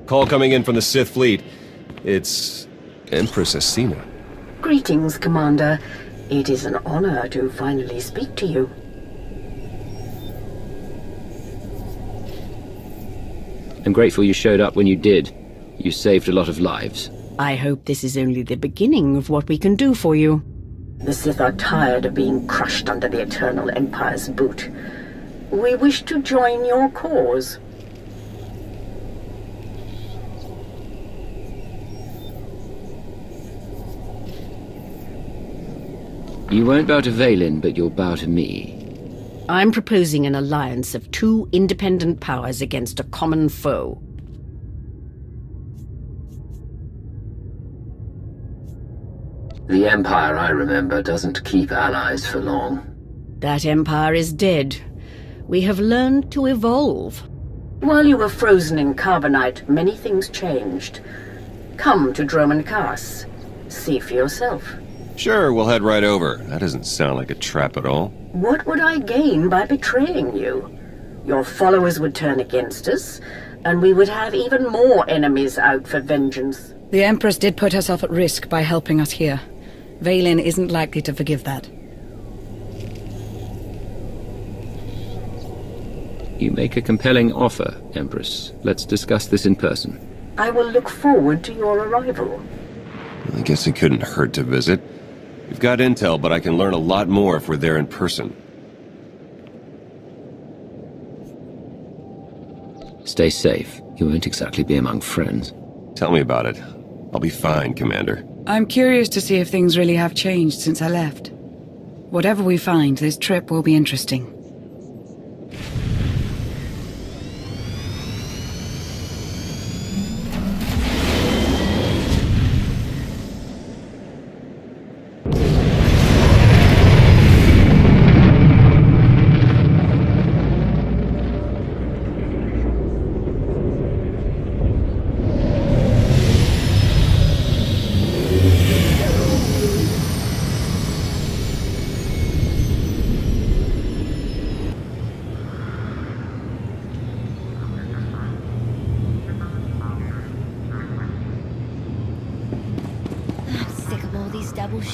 Call coming in from the Sith fleet. It's Empress Acina. Greetings, Commander. It is an honor to finally speak to you. I'm grateful you showed up when you did. You saved a lot of lives. I hope this is only the beginning of what we can do for you. The Sith are tired of being crushed under the Eternal Empire's boot. We wish to join your cause. You won't bow to Vaylin, but you'll bow to me. I'm proposing an alliance of two independent powers against a common foe. The Empire I remember doesn't keep allies for long. That empire is dead. We have learned to evolve. While you were frozen in carbonite, many things changed. Come to Dromund Kaas. See for yourself. Sure, we'll head right over. That doesn't sound like a trap at all. What would I gain by betraying you? Your followers would turn against us, and we would have even more enemies out for vengeance. The Empress did put herself at risk by helping us here. Vaylin isn't likely to forgive that. You make a compelling offer, Empress. Let's discuss this in person. I will look forward to your arrival. I guess it couldn't hurt to visit. We've got intel, but I can learn a lot more if we're there in person. Stay safe. You won't exactly be among friends. Tell me about it. I'll be fine, Commander. I'm curious to see if things really have changed since I left. Whatever we find, this trip will be interesting.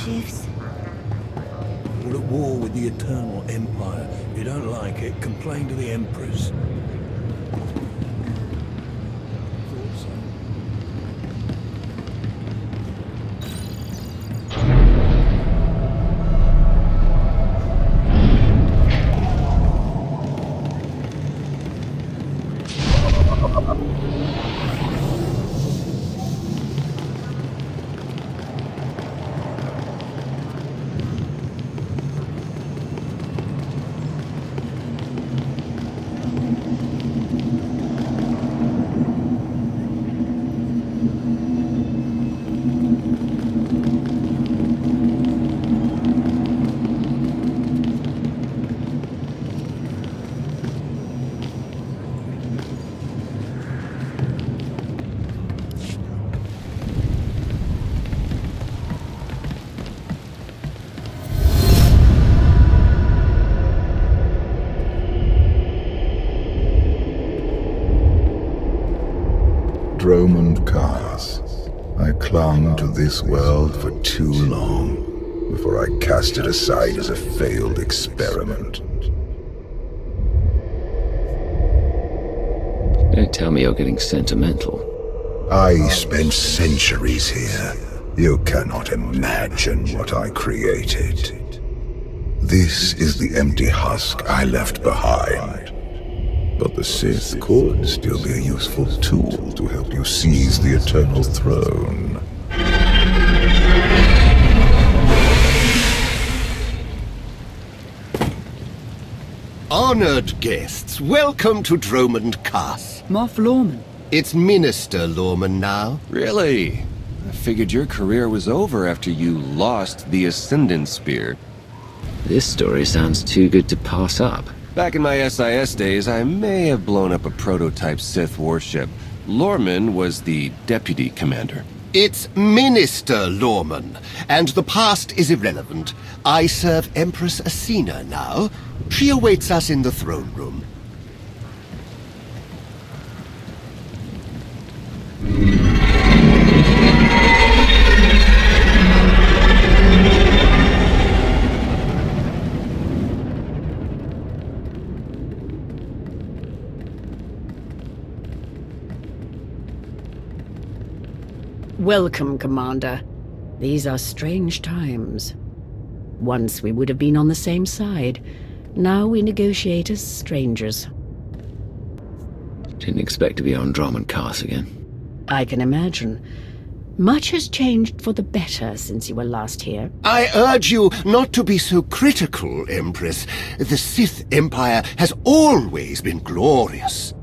Shifts. We're at war with the Eternal Empire. You don't like it, complain to the Empress. Dromund Kaas. I clung to this world for too long before I cast it aside as a failed experiment. Don't tell me you're getting sentimental. I spent centuries here. You cannot imagine what I created. This is the empty husk I left behind. But the Sith could still be a useful tool to help you seize the Eternal Throne. Honored guests, welcome to Dromund Kaas. Moff Lorman. It's Minister Lorman now. Really? I figured your career was over after you lost the Ascendant Spear. This story sounds too good to pass up. Back in my SIS days, I may have blown up a prototype Sith warship. Lorman was the deputy commander. It's Minister Lorman, and the past is irrelevant. I serve Empress Acina now. She awaits us in the throne room. Welcome, Commander. These are strange times. Once we would have been on the same side. Now we negotiate as strangers. Didn't expect to be on Drum and Cars again. I can imagine. Much has changed for the better since you were last here. I urge you not to be so critical, Empress. The Sith Empire has always been glorious.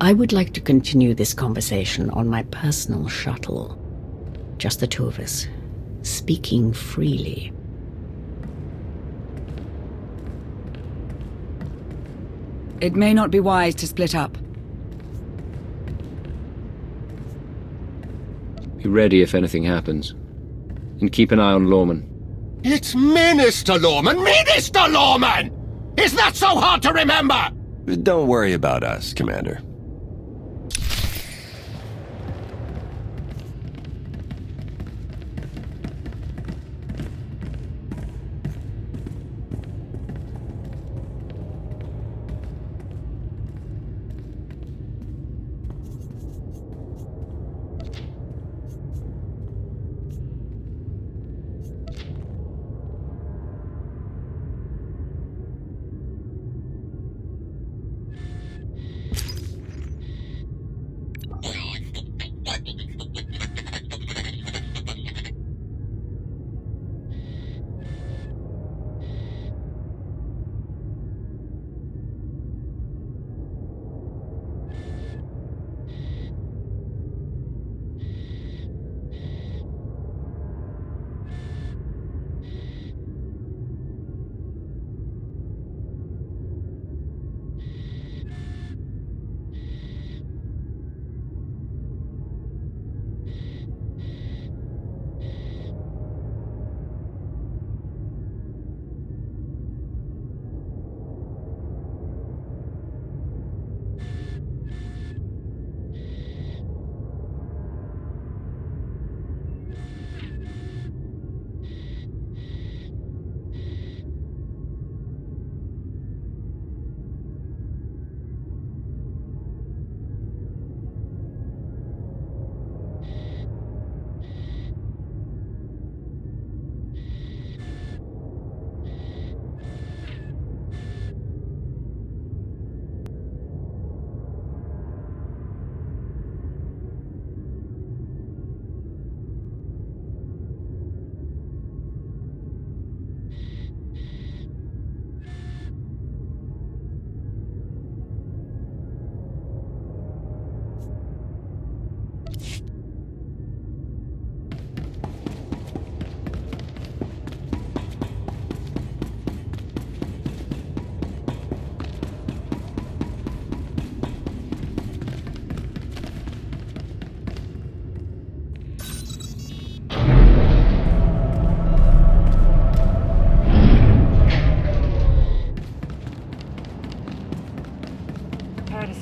I would like to continue this conversation on my personal shuttle. Just the two of us, speaking freely. It may not be wise to split up. Be ready if anything happens. And keep an eye on Lorman. It's Minister Lorman! Minister Lorman! Is that so hard to remember? Don't worry about us, Commander.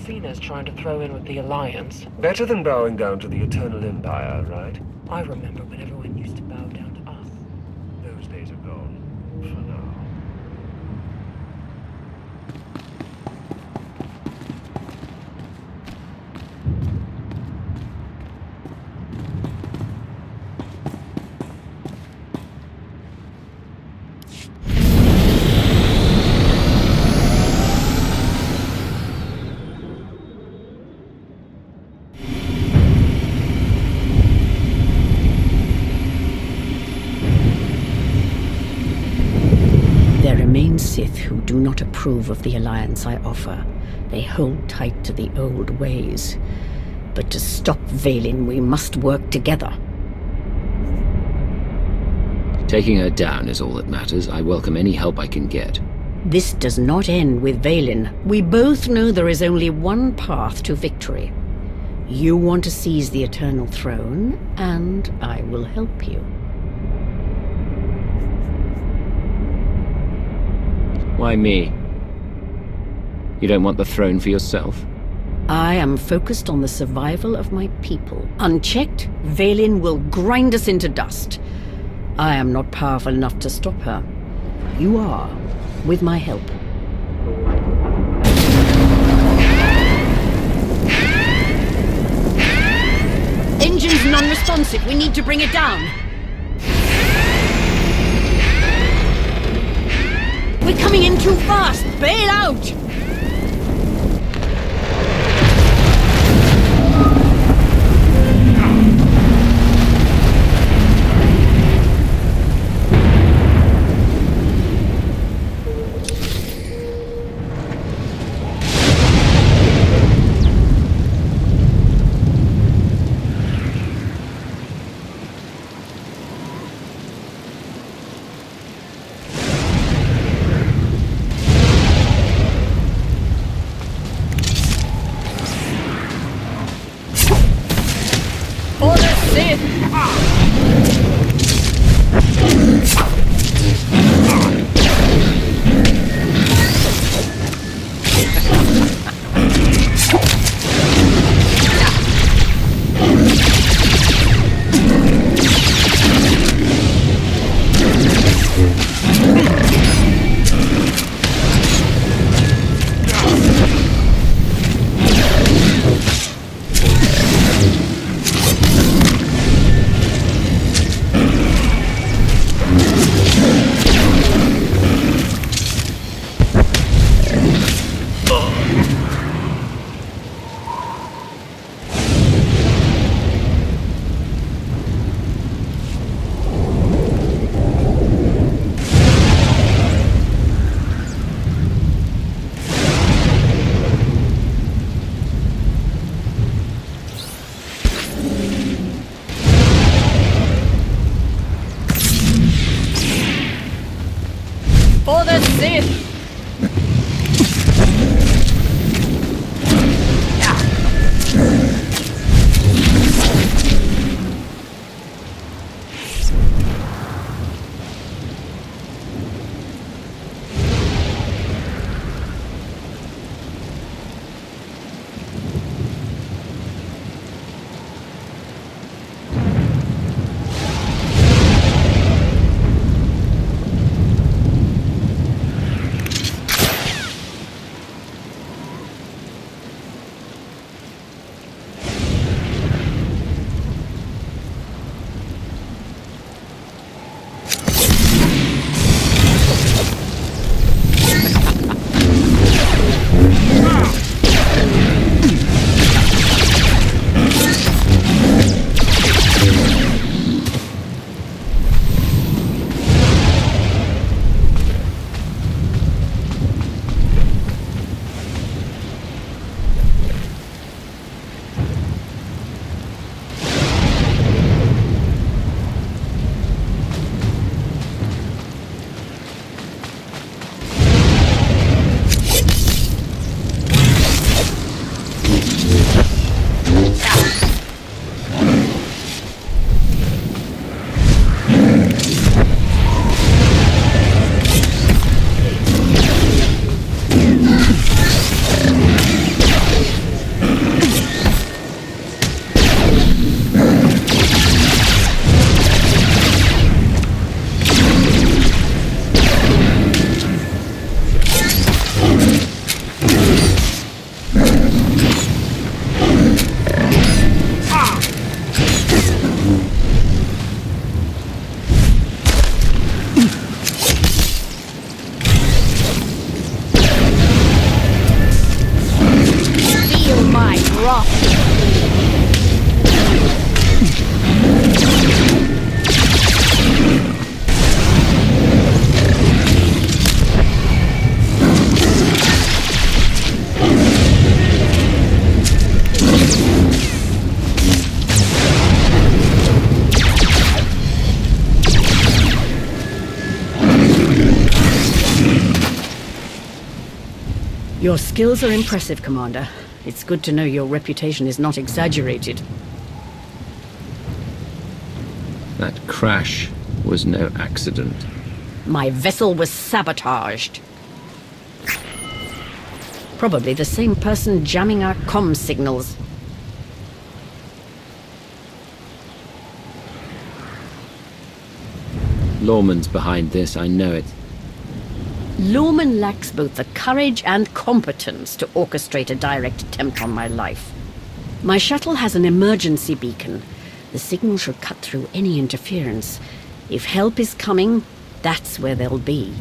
Acina's trying to throw in with the Alliance. Better than bowing down to the Eternal Empire, right? I remember when everyone used to bow down to us. Those days are gone. For now. Sith who do not approve of the alliance I offer. They hold tight to the old ways. But to stop Vaylin, we must work together. Taking her down is all that matters. I welcome any help I can get. This does not end with Vaylin. We both know there is only one path to victory. You want to seize the Eternal Throne, and I will help you. Why me? You don't want the throne for yourself? I am focused on the survival of my people. Unchecked, Vaylin will grind us into dust. I am not powerful enough to stop her. You are, with my help. responsive. We need to bring it down. We're coming in too fast. Bail out! Your skills are impressive, Commander. It's good to know your reputation is not exaggerated. That crash was no accident. My vessel was sabotaged. Probably the same person jamming our comm signals. Lorman's behind this, I know it. Lorman lacks both the courage and competence to orchestrate a direct attempt on my life. My shuttle has an emergency beacon, The signal should cut through any interference. If help is coming, that's where they'll be.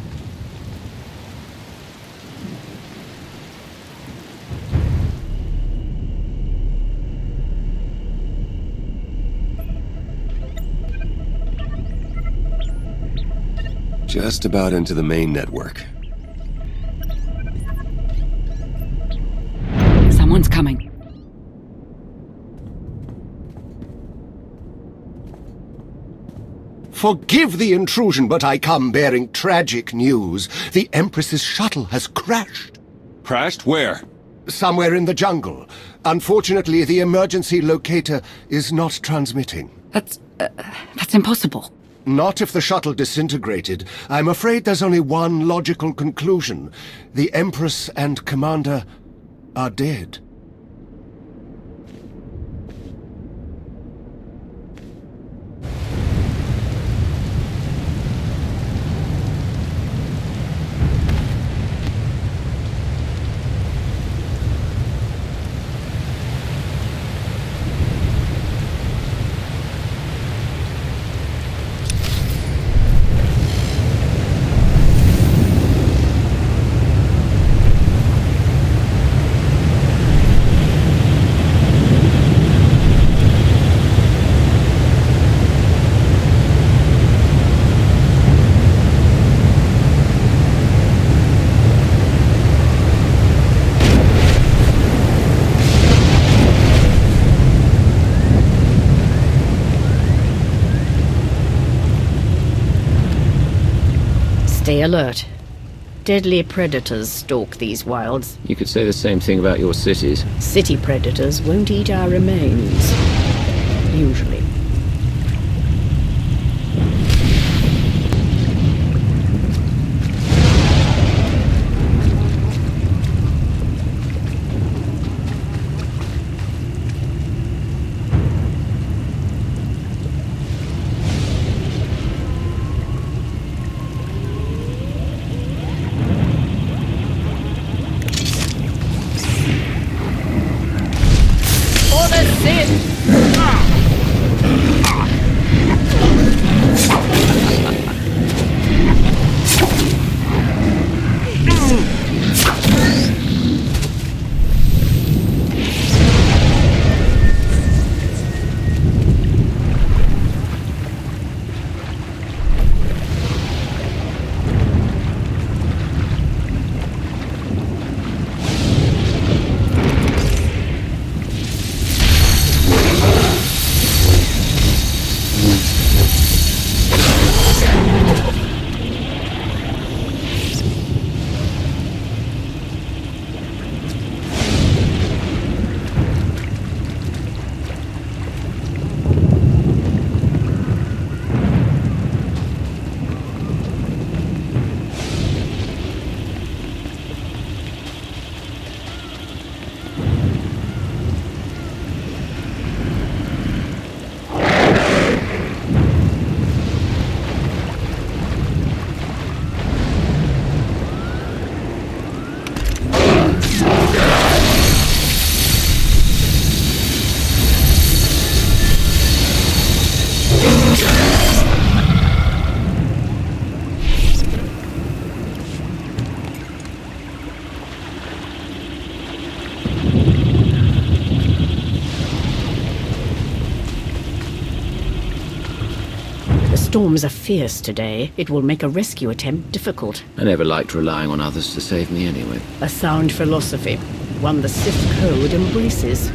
Just about into the main network. Someone's coming. Forgive the intrusion, but I come bearing tragic news. The Empress's shuttle has crashed. Crashed? Where? Somewhere in the jungle. Unfortunately, the emergency locator is not transmitting. That's impossible. Not if the shuttle disintegrated. I'm afraid there's only one logical conclusion. The Empress and Commander are dead. Stay alert. Deadly predators stalk these wilds. You could say the same thing about your cities. City predators won't eat our remains. Usually. Storms are fierce today. It will make a rescue attempt difficult. I never liked relying on others to save me anyway. A sound philosophy, one the Sith Code embraces.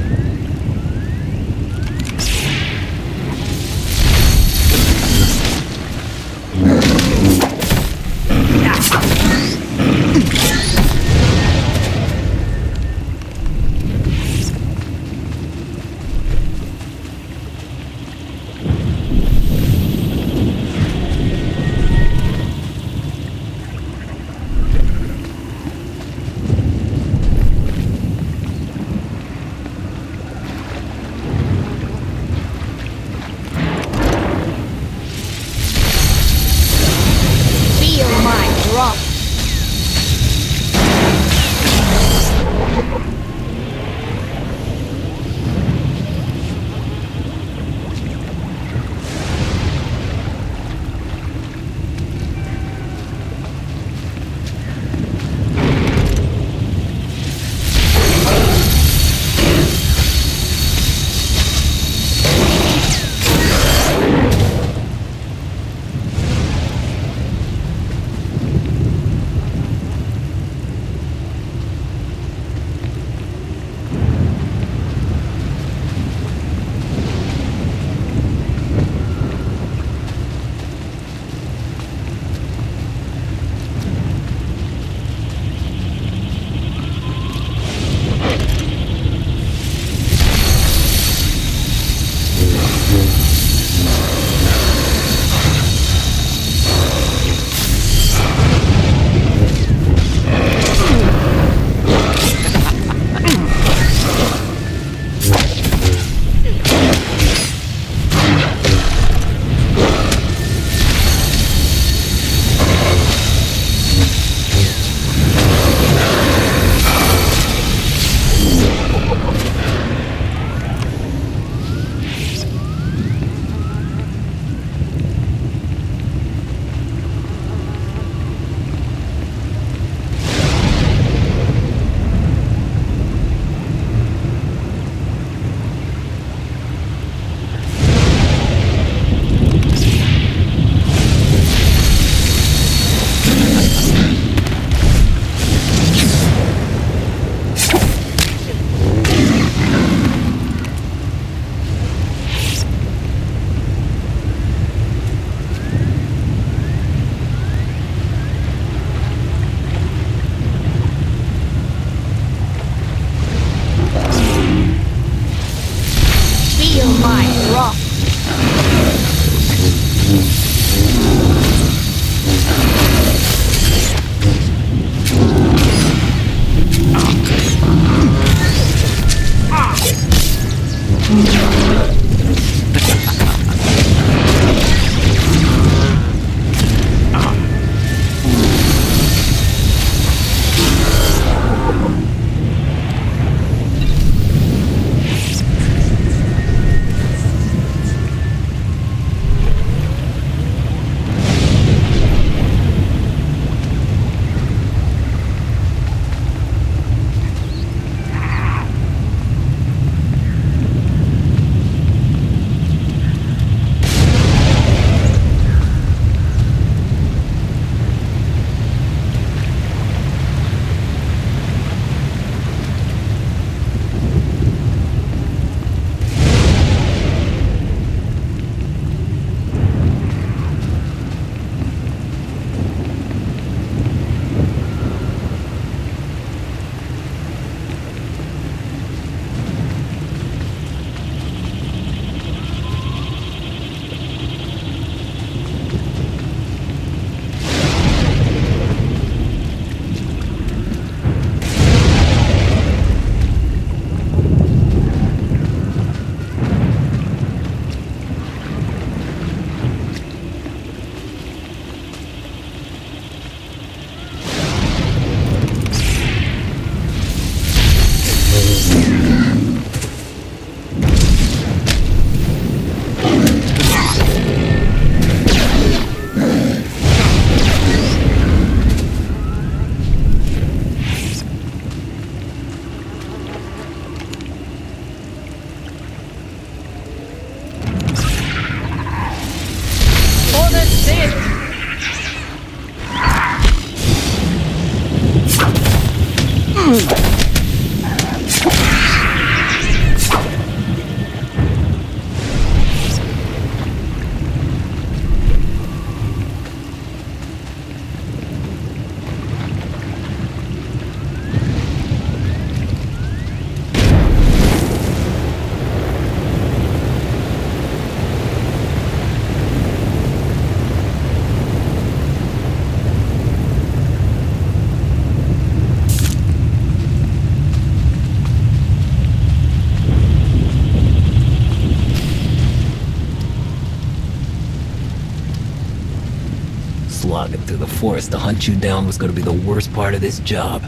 slogging through the forest to hunt you down was gonna be the worst part of this job.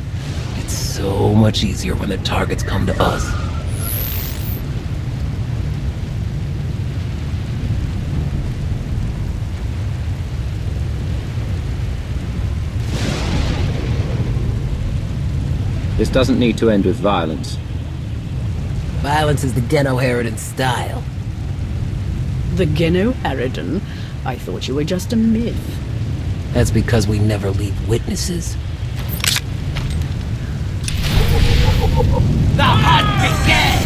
It's so much easier when the targets come to us. This doesn't need to end with violence. Violence is the Geno-Haradan style. The Geno-Haradan? I thought you were just a myth. That's because we never leave witnesses. The hunt begins!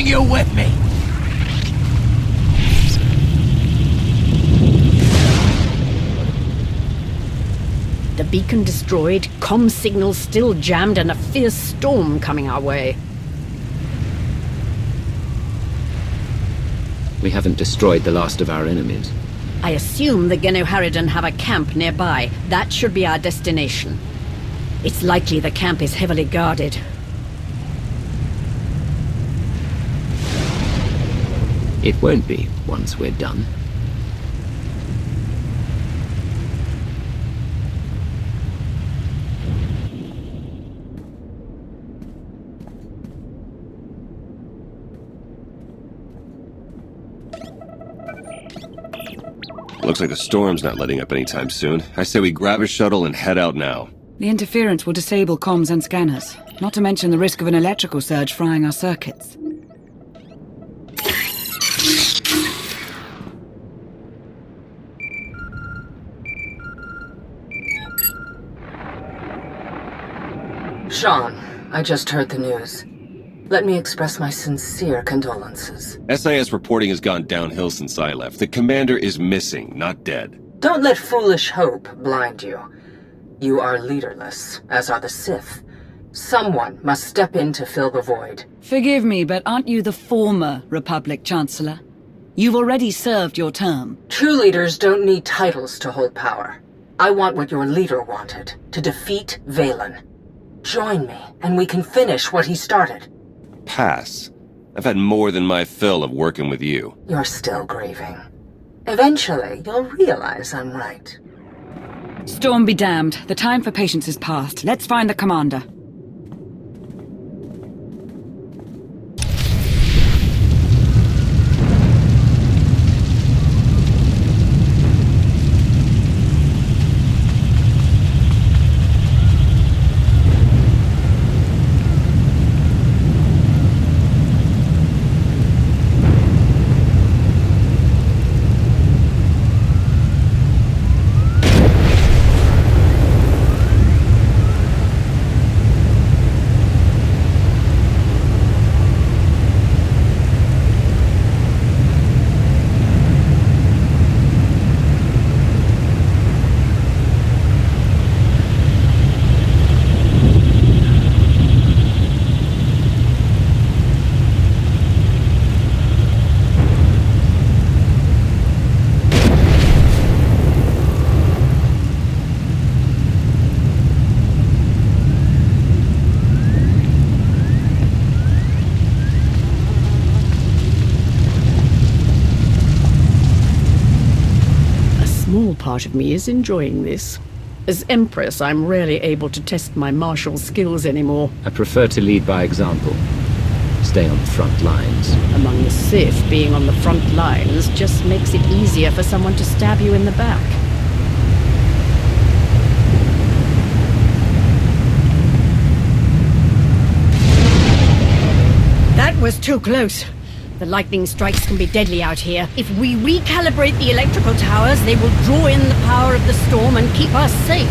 you with me! The beacon destroyed, comm signals still jammed, and a fierce storm coming our way. We haven't destroyed the last of our enemies. I assume the Geno-Haradan have a camp nearby. That should be our destination. It's likely the camp is heavily guarded. It won't be, once we're done. Looks like the storm's not letting up anytime soon. I say we grab a shuttle and head out now. The interference will disable comms and scanners, not to mention the risk of an electrical surge frying our circuits. Sean, I just heard the news. Let me express my sincere condolences. SIS reporting has gone downhill since I left. The commander is missing, not dead. Don't let foolish hope blind you. You are leaderless, as are the Sith. Someone must step in to fill the void. Forgive me, but aren't you the former Republic Chancellor? You've already served your term. True leaders don't need titles to hold power. I want what your leader wanted, to defeat Valen. Join me, and we can finish what he started. Pass. I've had more than my fill of working with you. You're still grieving. Eventually, you'll realize I'm right. Storm be damned. The time for patience is past. Let's find the commander. Part of me is enjoying this. As Empress, I'm rarely able to test my martial skills anymore. I prefer to lead by example. Stay on the front lines. Among the Sith, being on the front lines just makes it easier for someone to stab you in the back. That was too close. The lightning strikes can be deadly out here. If we recalibrate the electrical towers, they will draw in the power of the storm and keep us safe.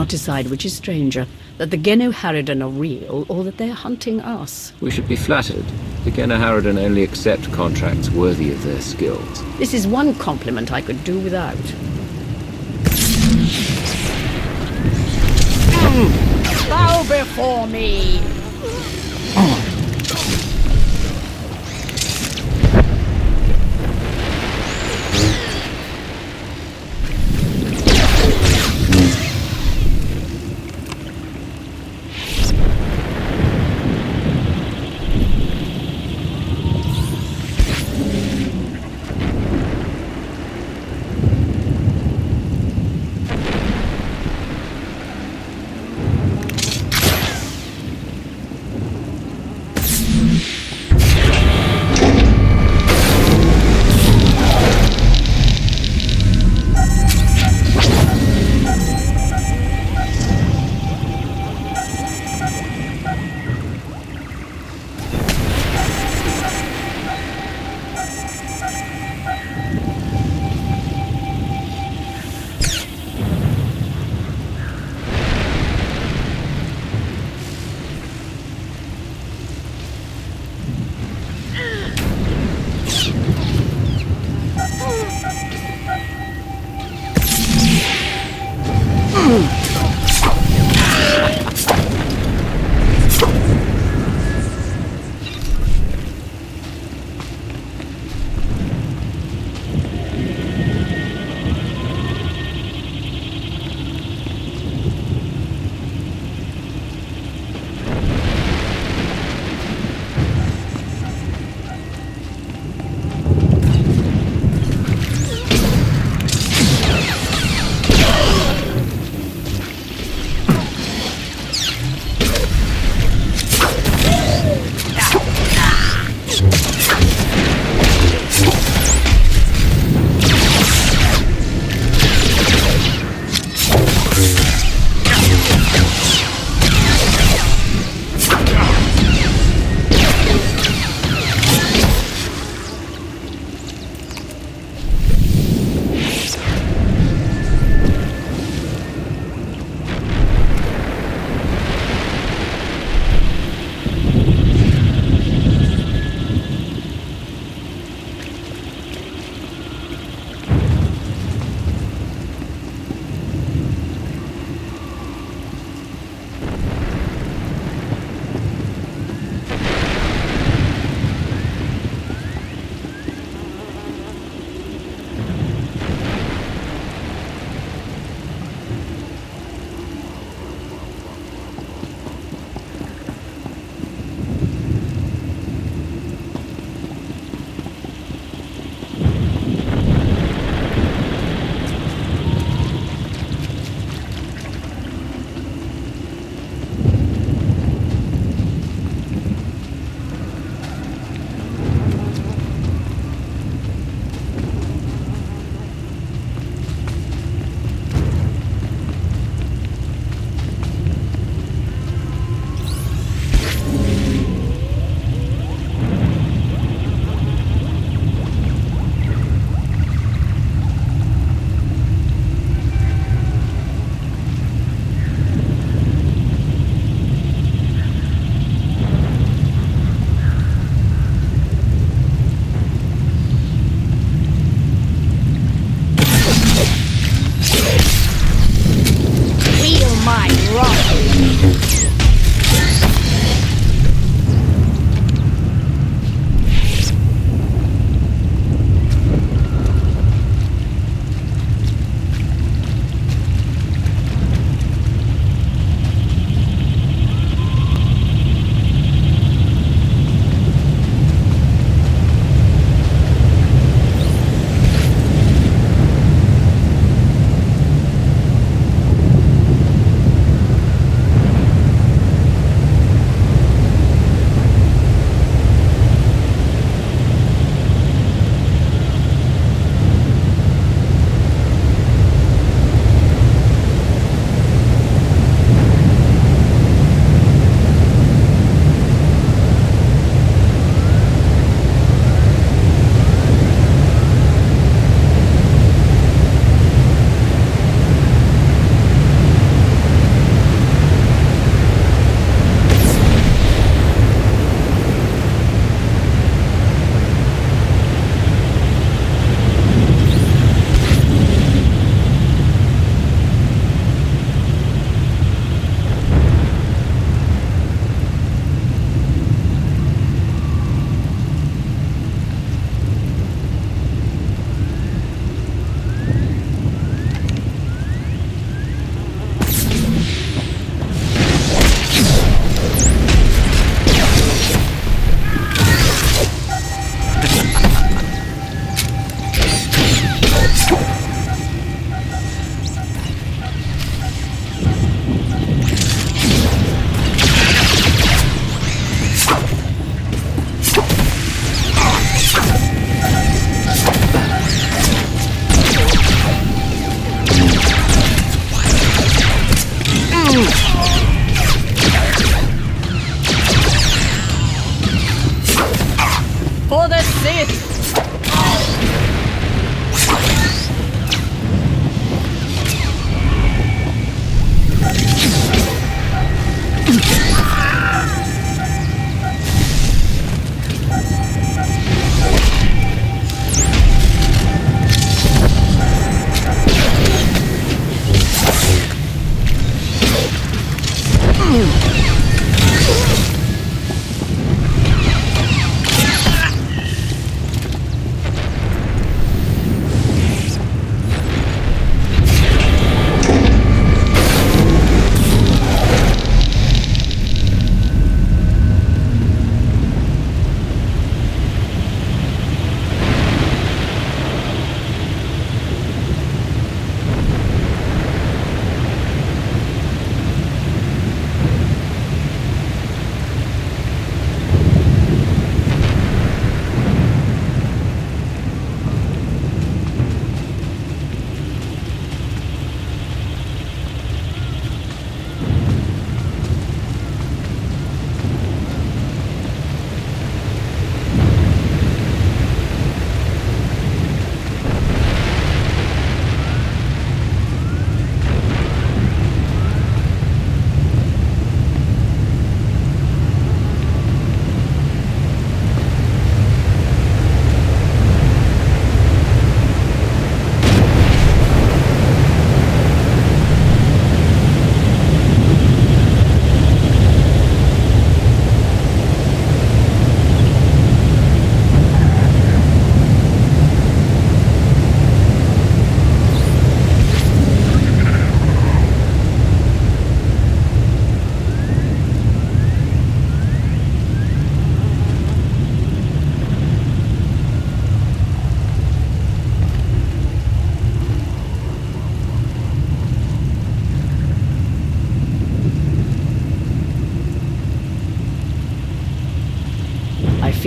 Decide which is stranger, that the Geno-Haradan are real, or that they're hunting us. We should be flattered. The Geno-Haradan only accept contracts worthy of their skills. This is one compliment I could do without. Bow before me!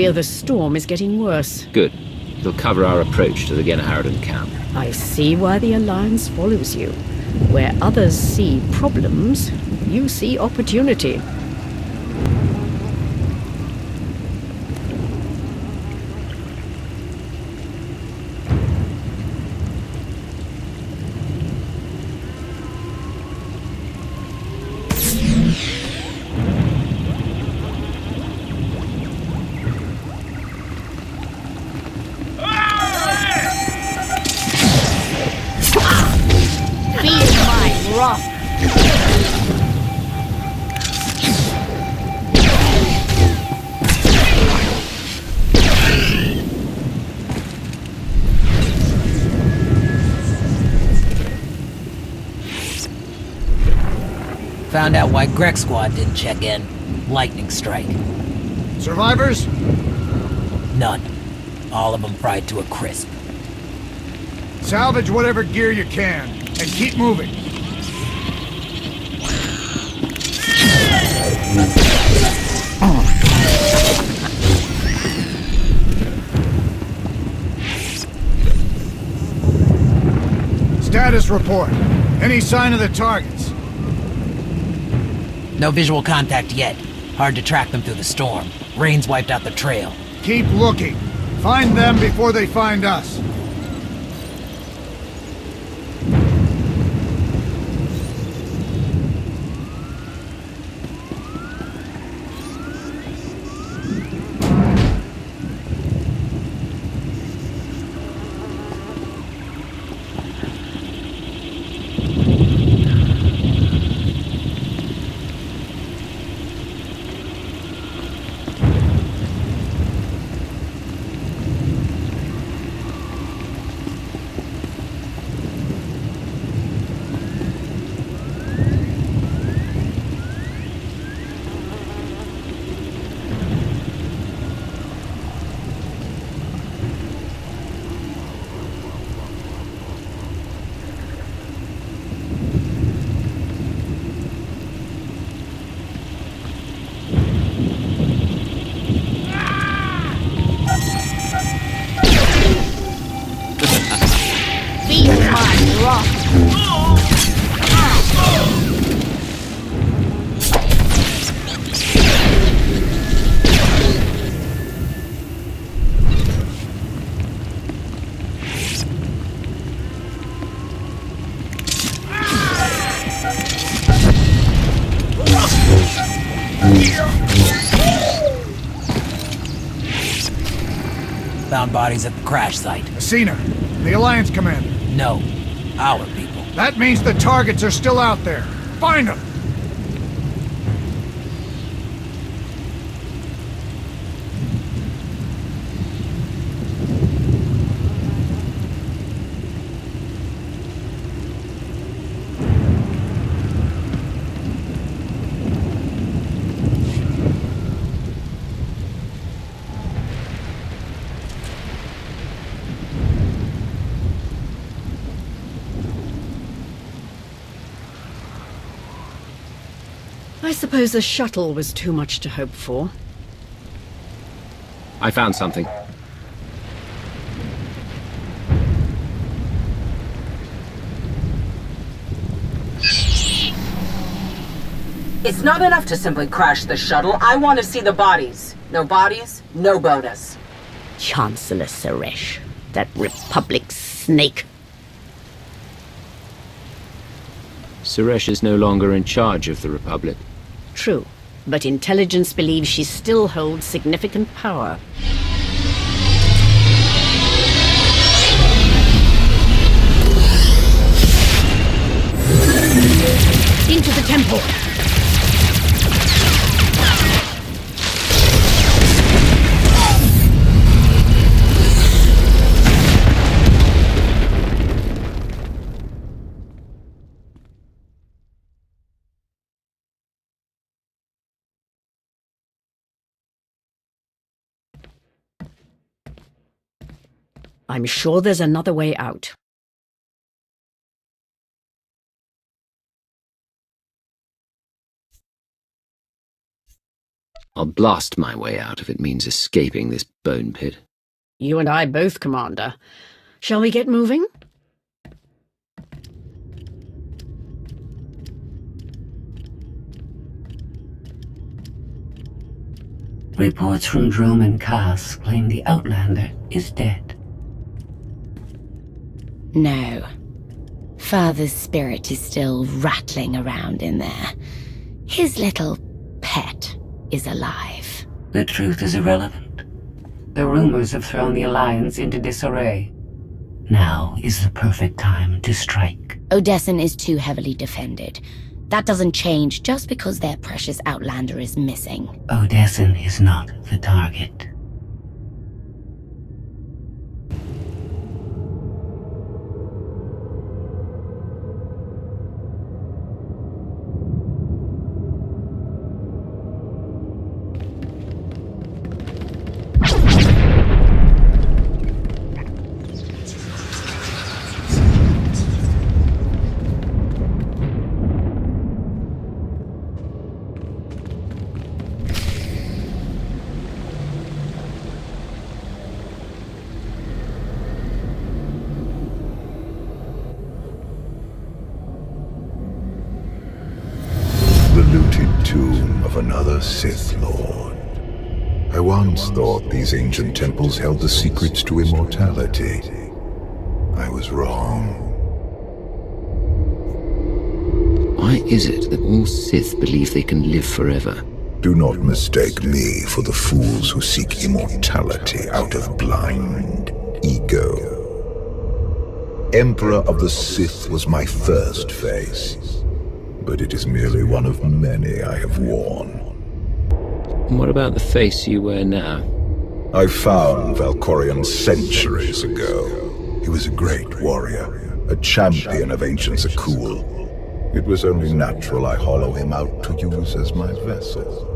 fear the storm is getting worse. Good. It'll cover our approach to the Geno-Haradan camp. I see why the Alliance follows you. Where others see problems, you see opportunity. Found out why Greg Squad didn't check in. Lightning strike. Survivors? None. All of them fried to a crisp. Salvage whatever gear you can, and keep moving. Status report. Any sign of the targets? No visual contact yet. Hard to track them through the storm. Rain's wiped out the trail. Keep looking. Find them before they find us. Found bodies at the crash site. Acina, the Alliance commander. No, our people. That means the targets are still out there. Find them! I suppose a shuttle was too much to hope for. I found something. It's not enough to simply crash the shuttle. I want to see the bodies. No bodies, no bonus. Chancellor Saresh, that Republic snake. Saresh is no longer in charge of the Republic. True, but intelligence believes she still holds significant power. Into the temple! I'm sure there's another way out. I'll blast my way out if it means escaping this bone pit. You and I both, Commander. Shall we get moving? Reports from Drome and Cass claim the Outlander is dead. No. Father's spirit is still rattling around in there. His little pet is alive. The truth is irrelevant. The rumors have thrown the Alliance into disarray. Now is the perfect time to strike. Odessen is too heavily defended. That doesn't change just because their precious Outlander is missing. Odessen is not the target. Another Sith Lord. I once thought these ancient temples held the secrets to immortality. I was wrong. Why is it that all Sith believe they can live forever? Do not mistake me for the fools who seek immortality out of blind ego. Emperor of the Sith was my first face, but it is merely one of many I have worn. And what about the face you wear now? I found Valkorion centuries ago. He was a great warrior, a champion of ancient Zakul. It was only natural I hollow him out to use as my vessel.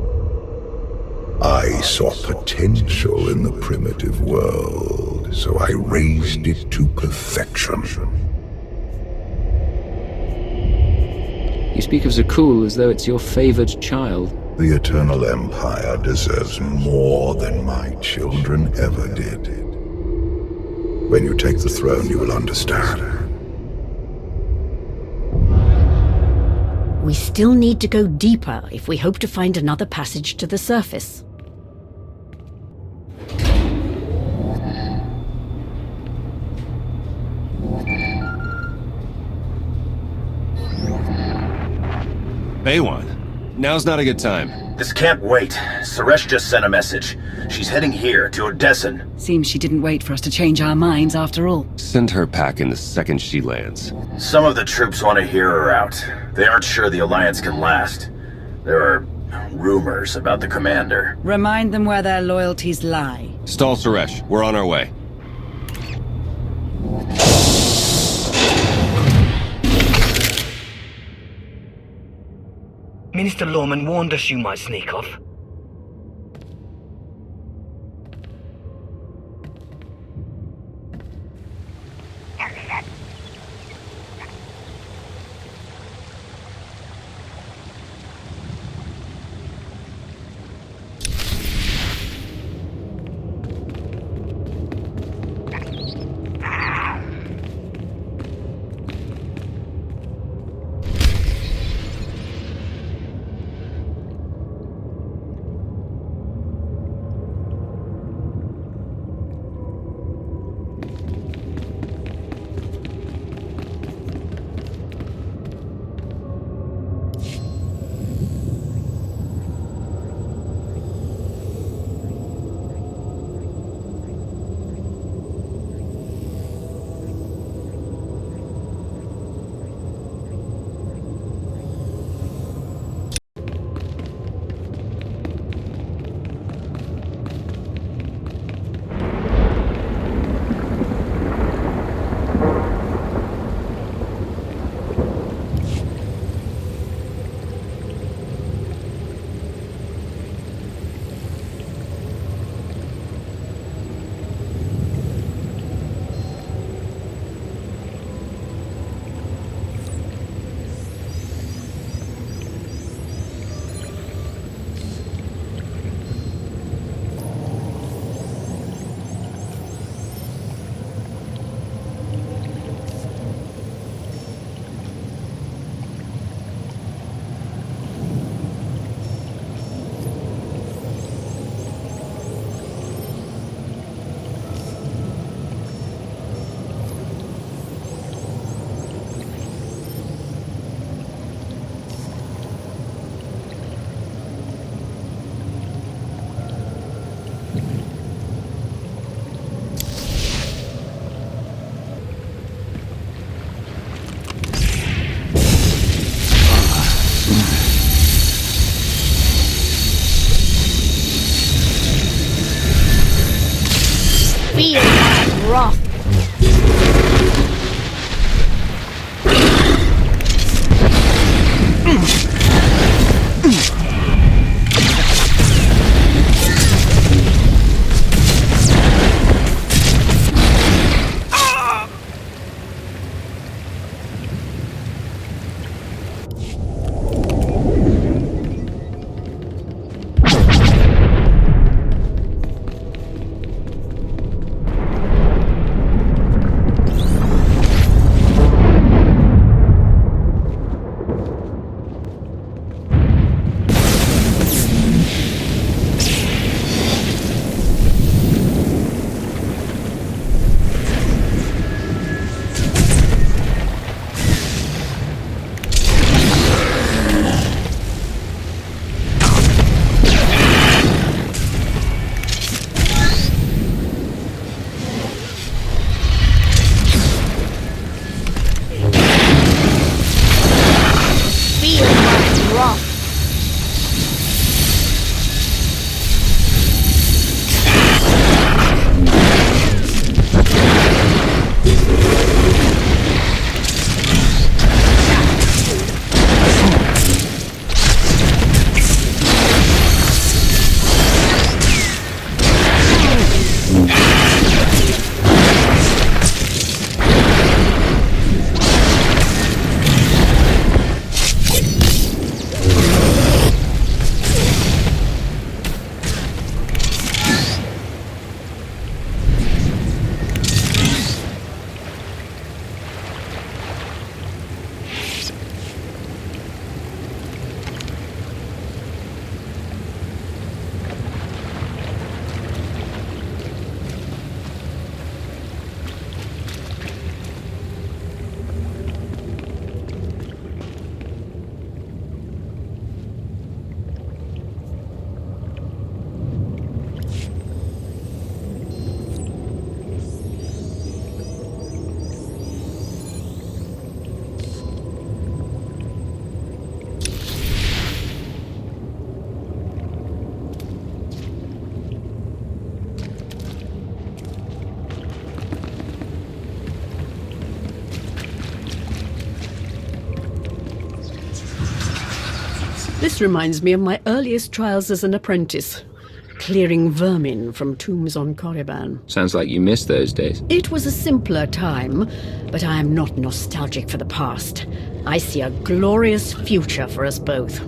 I saw potential in the primitive world, so I raised it to perfection. You speak of Zakul as though it's your favored child. The Eternal Empire deserves more than my children ever did. When you take the throne, you will understand. We still need to go deeper if we hope to find another passage to the surface. Baywan, now's not a good time. This can't wait. Saresh just sent a message. She's heading here, to Odessen. Seems she didn't wait for us to change our minds after all. Send her packing the second she lands. Some of the troops want to hear her out. They aren't sure the Alliance can last. There are rumors about the commander. Remind them where their loyalties lie. Stall Saresh. We're on our way. Minister Lorman warned us you might sneak off. wrath. This reminds me of my earliest trials as an apprentice, clearing vermin from tombs on Korriban. Sounds like you missed those days. It was a simpler time, but I am not nostalgic for the past. I see a glorious future for us both.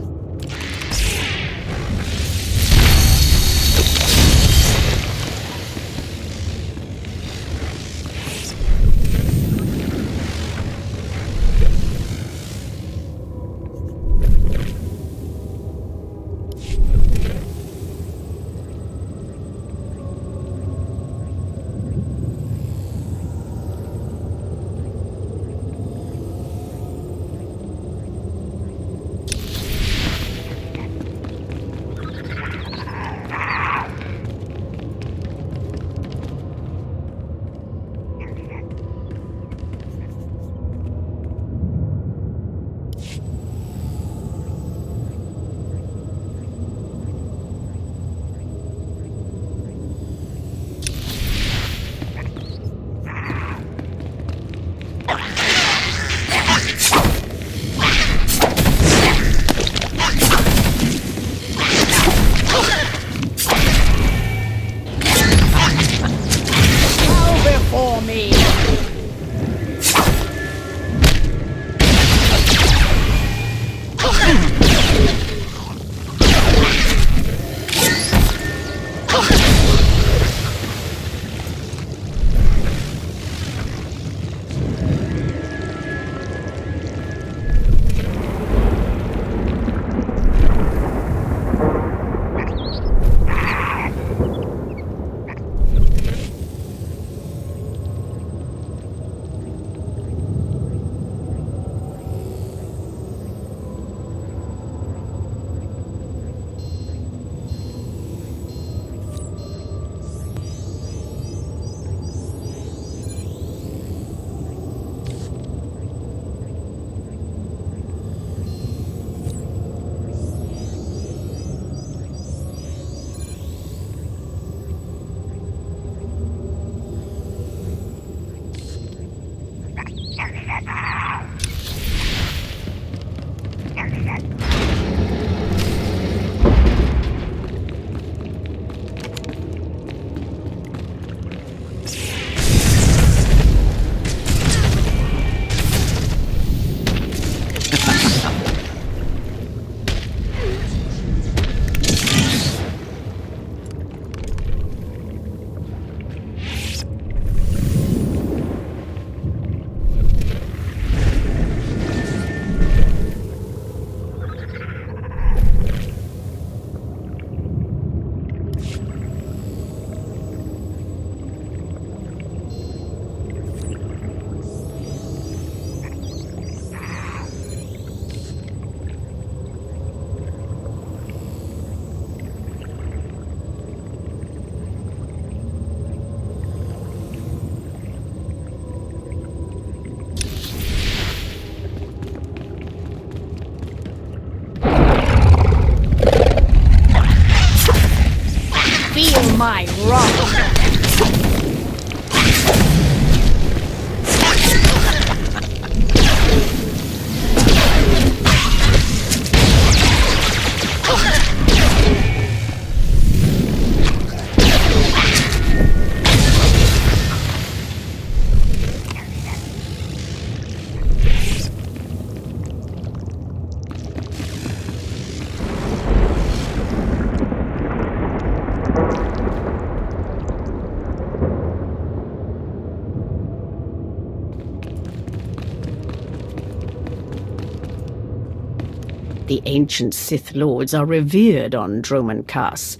The ancient Sith Lords are revered on Droman Kaas.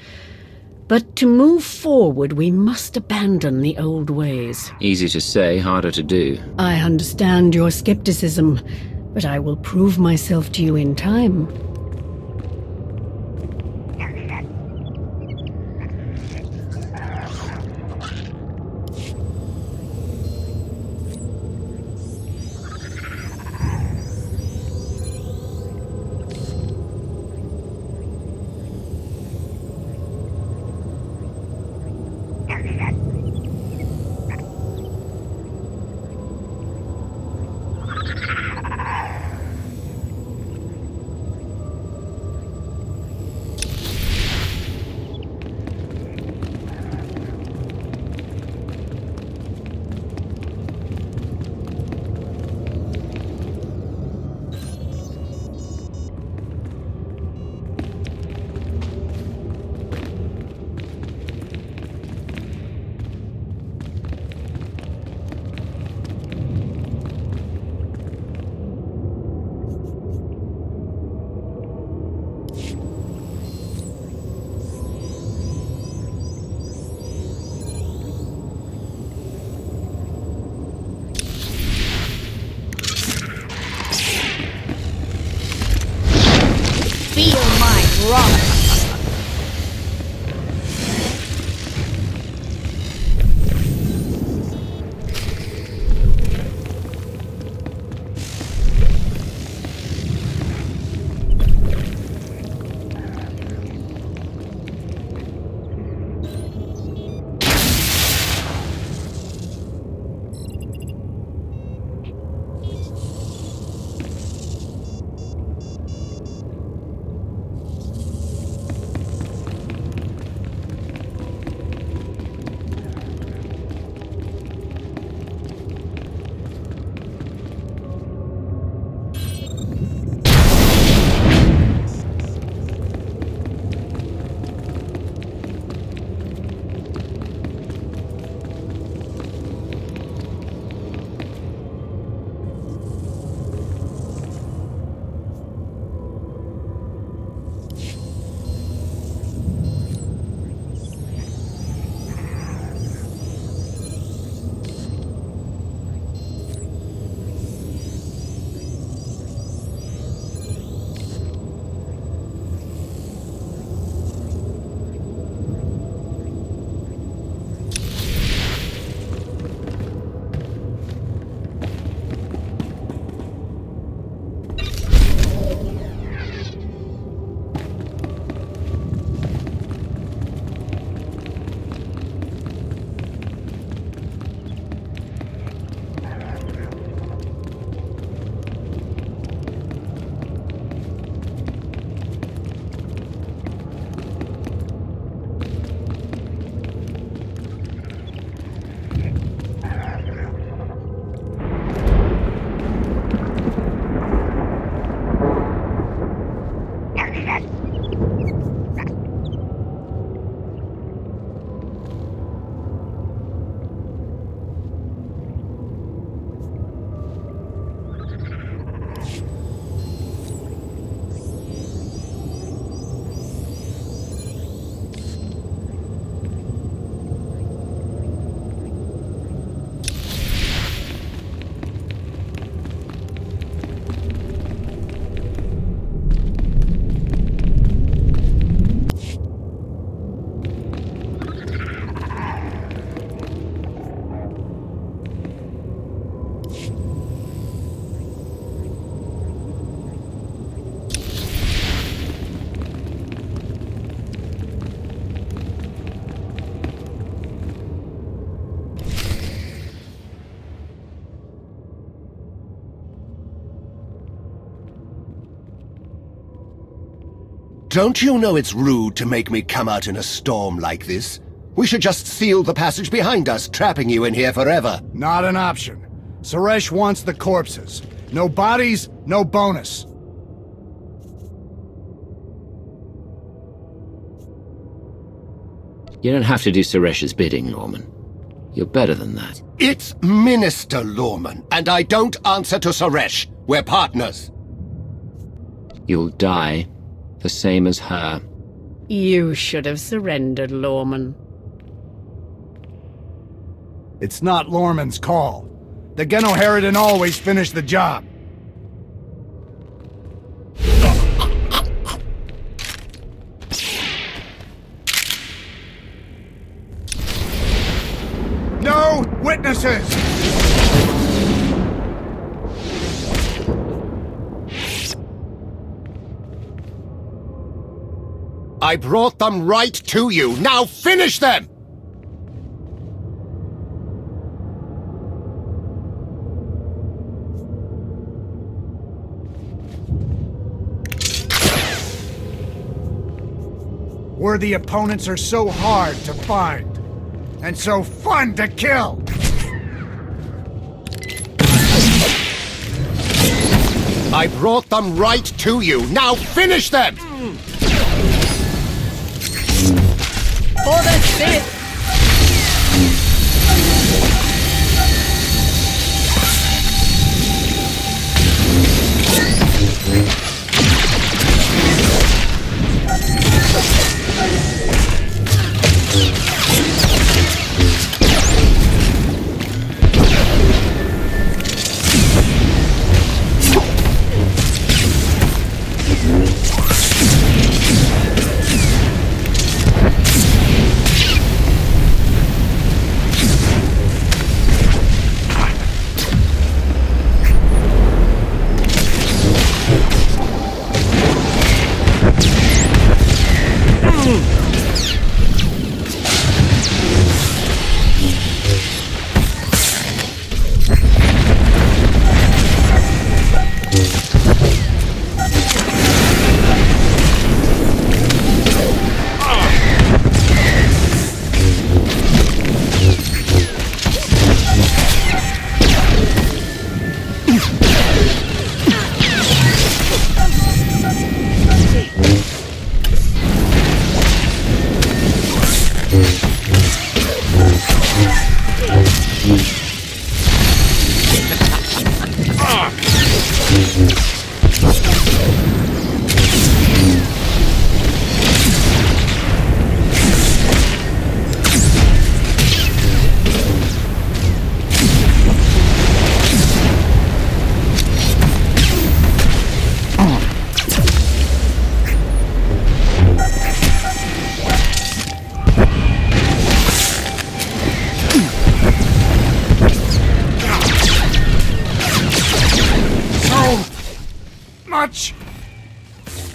But to move forward, we must abandon the old ways. Easy to say, harder to do. I understand your skepticism, but I will prove myself to you in time. Feel my wrath. Don't you know it's rude to make me come out in a storm like this? We should just seal the passage behind us, trapping you in here forever. Not an option. Saresh wants the corpses. No bodies, no bonus. You don't have to do Saresh's bidding, Lorman. You're better than that. It's Minister Lorman, and I don't answer to Saresh. We're partners. You'll die, the same as her. You should have surrendered, Lorman. It's not Lorman's call. The Geno-Haradan always finish the job. No witnesses! I brought them right to you. Now finish them! Worthy opponents are so hard to find, and so fun to kill! I brought them right to you. Now finish them! For the Sith!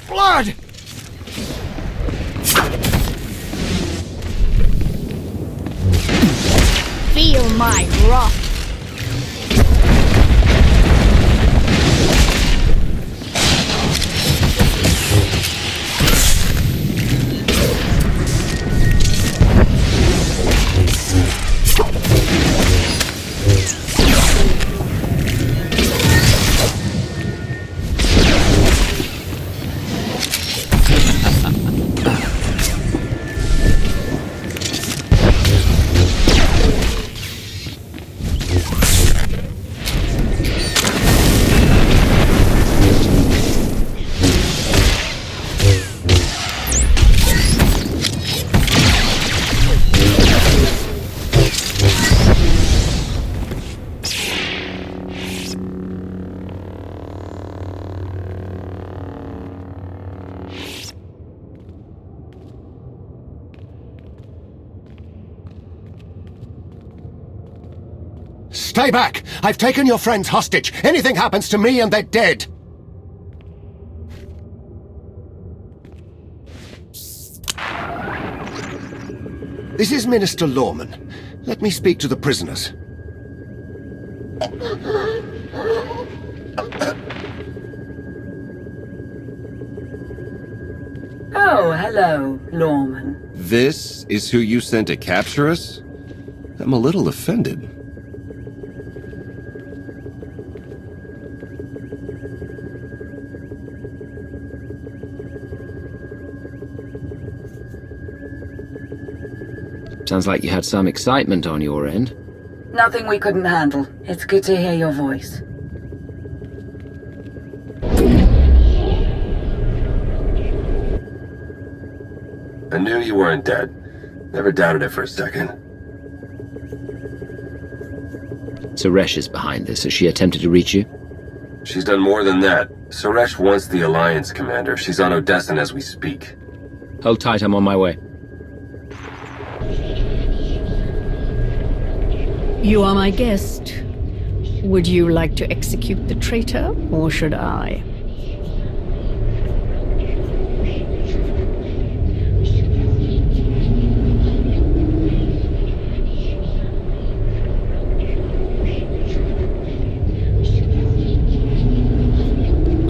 Blood! Feel my wrath! Stay back! I've taken your friends hostage. Anything happens to me and they're dead. This is Minister Lorman. Let me speak to the prisoners. Oh, hello, Lorman. This is who you sent to capture us? I'm a little offended. Sounds like you had some excitement on your end. Nothing we couldn't handle. It's good to hear your voice. I knew you weren't dead. Never doubted it for a second. Saresh is behind this. Has she attempted to reach you? She's done more than that. Saresh wants the Alliance, Commander. She's on Odessan as we speak. Hold tight, I'm on my way. You are my guest. Would you like to execute the traitor, or should I?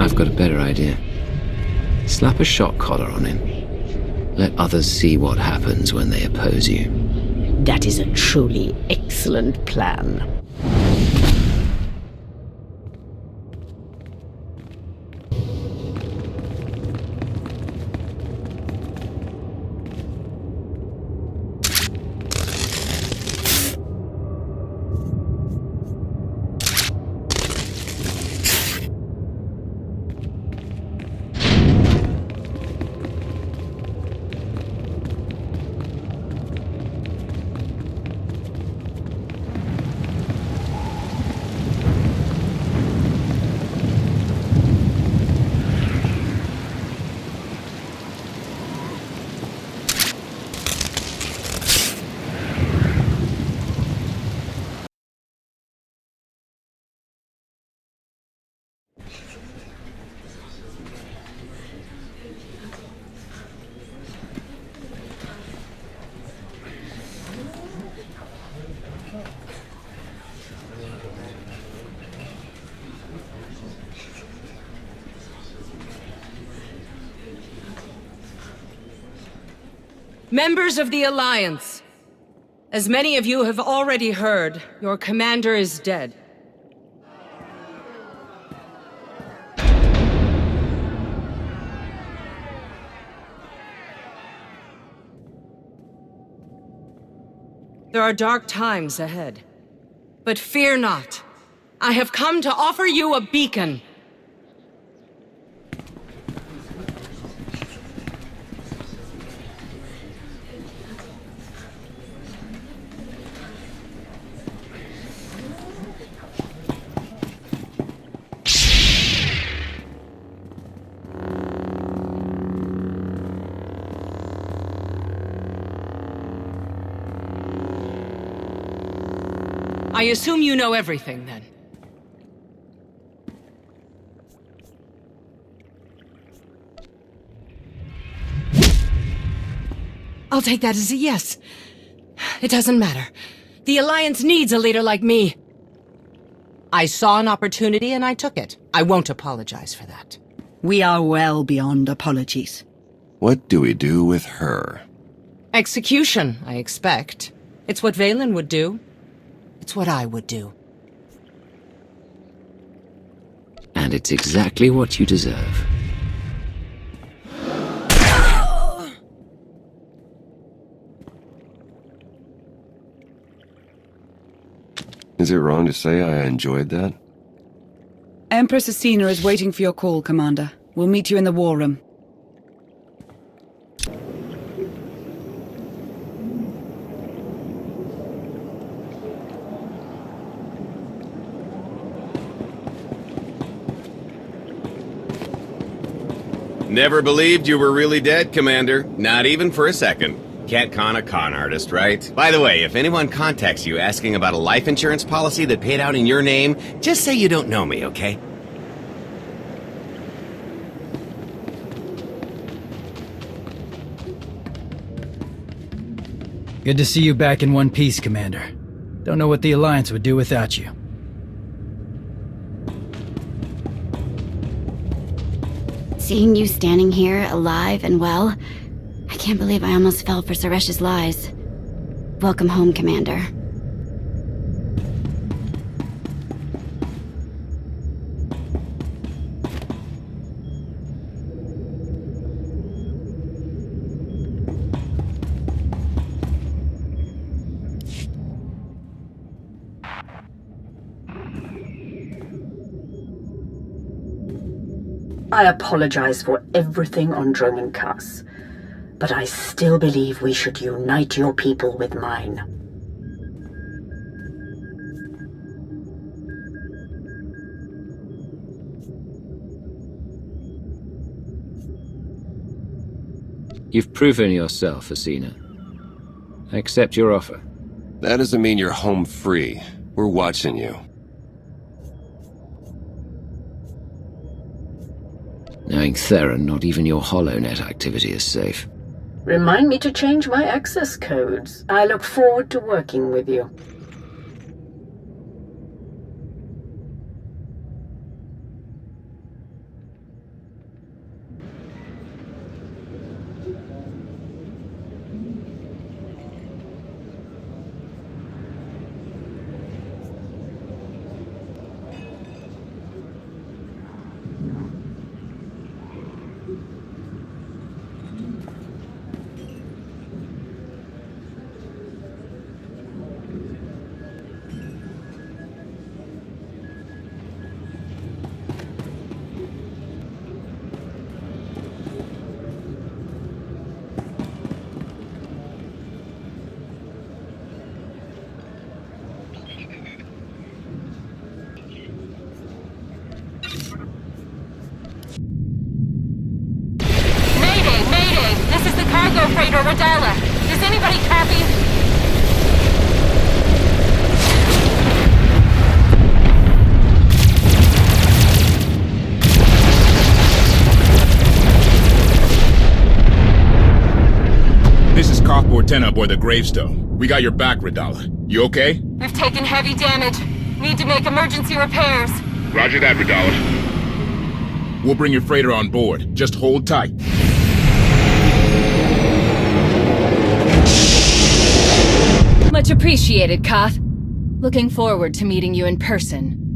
I've got a better idea. Slap a shock collar on him. Let others see what happens when they oppose you. That is a truly excellent plan. Members of the Alliance, as many of you have already heard, your commander is dead. There are dark times ahead. But fear not. I have come to offer you a beacon. I assume you know everything, then. I'll take that as a yes. It doesn't matter. The Alliance needs a leader like me. I saw an opportunity and I took it. I won't apologize for that. We are well beyond apologies. What do we do with her? Execution, I expect. It's what Valen would do. It's what I would do. And it's exactly what you deserve. Is it wrong to say I enjoyed that? Empress Acina is waiting for your call, Commander. We'll meet you in the war room. Never believed you were really dead, Commander. Not even for a second. Can't con a con artist, right? By the way, if anyone contacts you asking about a life insurance policy that paid out in your name, just say you don't know me, okay? Good to see you back in one piece, Commander. Don't know what the Alliance would do without you. Seeing you standing here, alive and well, I can't believe I almost fell for Saresh's lies. Welcome home, Commander. I apologize for everything on Droman Cuss. but I still believe we should unite your people with mine. You've proven yourself, Acina. I accept your offer. That doesn't mean you're home free. We're watching you. Knowing Theron, not even your HoloNet activity is safe. Remind me to change my access codes. I look forward to working with you. Traitor Radala. Does anybody copy? This is Cockboard 10 aboard the Gravestone. We got your back, Radala. You okay? We've taken heavy damage. Need to make emergency repairs. Roger that, Radala. We'll bring your freighter on board. Just hold tight. Much appreciated, Koth. Looking forward to meeting you in person.